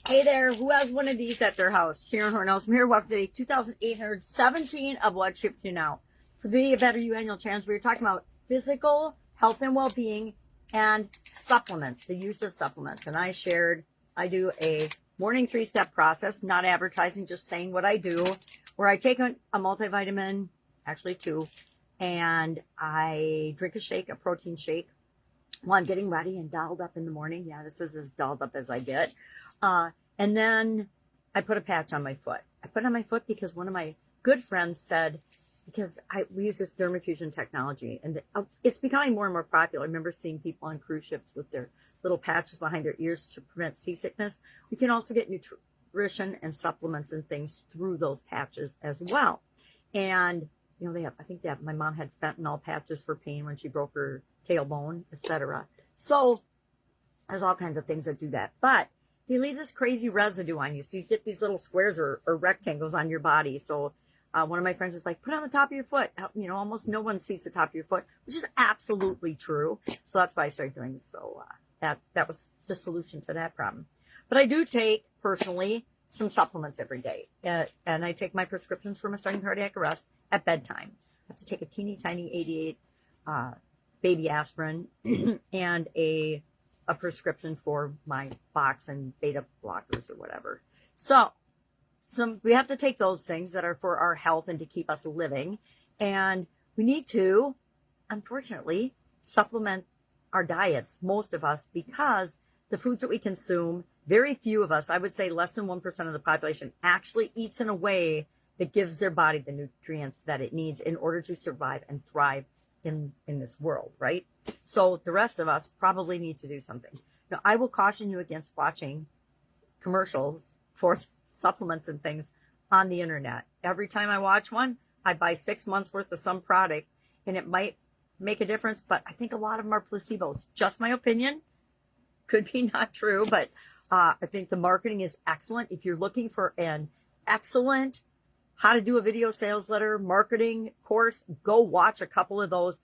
Hey there, who has one of these at their house? Sharon Horne-Ellstrom here. Welcome to day 2817 of What Shipped You Now. For the Be a Better You Annual Challenge, we were talking about physical health and well-being and supplements, the use of supplements. And I do a morning 3-step process, not advertising, just saying what I do, where I take a multivitamin, actually 2, and I drink a shake, a protein shake, while I'm getting ready and dolled up in the morning. Yeah, this is as dolled up as I get. And then I put a patch on my foot. I put it on my foot because one of my good friends said, because we use this dermafusion technology, and it's becoming more and more popular. I remember seeing people on cruise ships with their little patches behind their ears to prevent seasickness. We can also get nutrition and supplements and things through those patches as well. And you know, my mom had fentanyl patches for pain when she broke her tailbone, etc. So there's all kinds of things that do that. But they leave this crazy residue on you. So you get these little squares or rectangles on your body. So one of my friends is like, put it on the top of your foot. You know, almost no one sees the top of your foot, which is absolutely true. So that's why I started doing this. So that was the solution to that problem. But I do take, personally, some supplements every day. And I take my prescriptions for my sudden cardiac arrest at bedtime. I have to take a teeny tiny 88 baby aspirin and a prescription for my box and beta blockers or whatever. So we have to take those things that are for our health and to keep us living. And we need to, unfortunately, supplement our diets, most of us, because the foods that we consume, very few of us, I would say less than 1% of the population, actually eats in a way that gives their body the nutrients that it needs in order to survive and thrive in this world, right? So the rest of us probably need to do something. Now, I will caution you against watching commercials for supplements and things on the internet. Every time I watch one, I buy 6 months worth of some product, and it might make a difference, but I think a lot of them are placebos. Just my opinion. Could be not true, but I think the marketing is excellent. If you're looking for an excellent how to do a video sales letter marketing course, go watch a couple of those.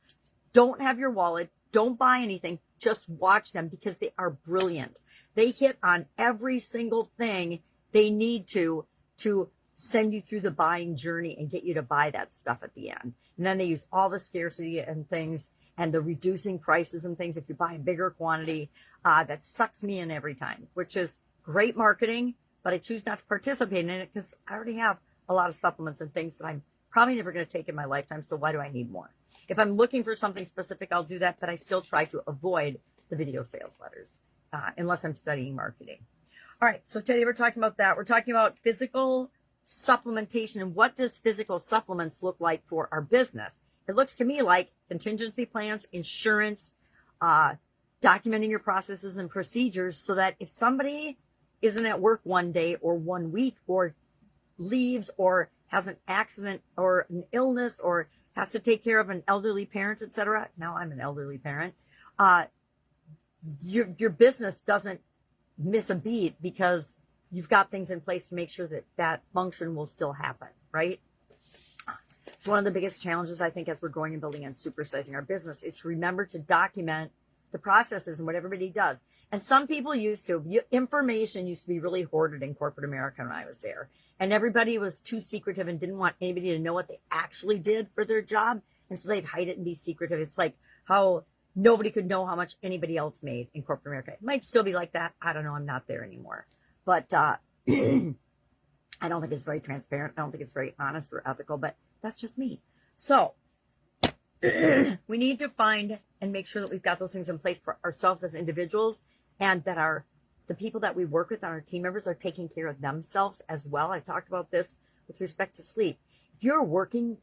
Don't have your wallet. Don't buy anything. Just watch them because they are brilliant. They hit on every single thing they need to send you through the buying journey and get you to buy that stuff at the end. And then they use all the scarcity and things and the reducing prices and things if you buy a bigger quantity. That sucks me in every time, which is great marketing, but I choose not to participate in it because I already have a lot of supplements and things that I'm probably never going to take in my lifetime, so why do I need more? If I'm looking for something specific, I'll do that, but I still try to avoid the video sales letters unless I'm studying marketing. All right, so today we're talking about that. We're talking about physical supplementation and what does physical supplements look like for our business. It looks to me like contingency plans, insurance, documenting your processes and procedures so that if somebody isn't at work one day or 1 week or leaves or has an accident or an illness or has to take care of an elderly parent, etc. Now I'm an elderly parent. Your business doesn't miss a beat because you've got things in place to make sure that that function will still happen, right? It's one of the biggest challenges, I think, as we're growing and building and supersizing our business is to remember to document the processes and what everybody does. And some people information used to be really hoarded in corporate America when I was there. And everybody was too secretive and didn't want anybody to know what they actually did for their job. And so they'd hide it and be secretive. It's like how nobody could know how much anybody else made in corporate America. It might still be like that. I don't know. I'm not there anymore. But I don't think it's very transparent. I don't think it's very honest or ethical, but that's just me. So we need to find and make sure that we've got those things in place for ourselves as individuals and that the people that we work with and our team members are taking care of themselves as well. I talked about this with respect to sleep. If you're working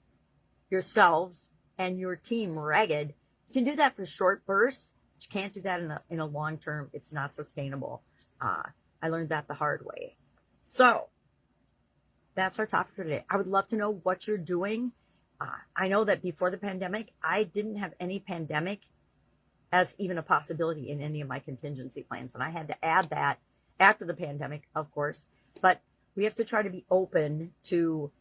yourselves and your team ragged, you can do that for short bursts, but you can't do that in a long term. It's not sustainable. I learned that the hard way. So that's our topic for today. I would love to know what you're doing. I know that before the pandemic, I didn't have any pandemic as even a possibility in any of my contingency plans. And I had to add that after the pandemic, of course. But we have to try to be open to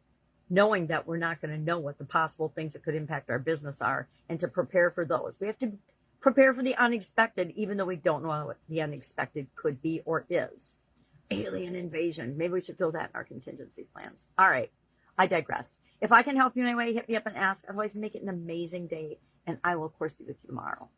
knowing that we're not going to know what the possible things that could impact our business are and to prepare for those. We have to prepare for the unexpected, even though we don't know what the unexpected could be or is. alien invasion. Maybe we should throw that in our contingency plans. All right. I digress. If I can help you in any way, hit me up and ask. Otherwise, make it an amazing day. And I will, of course, be with you tomorrow.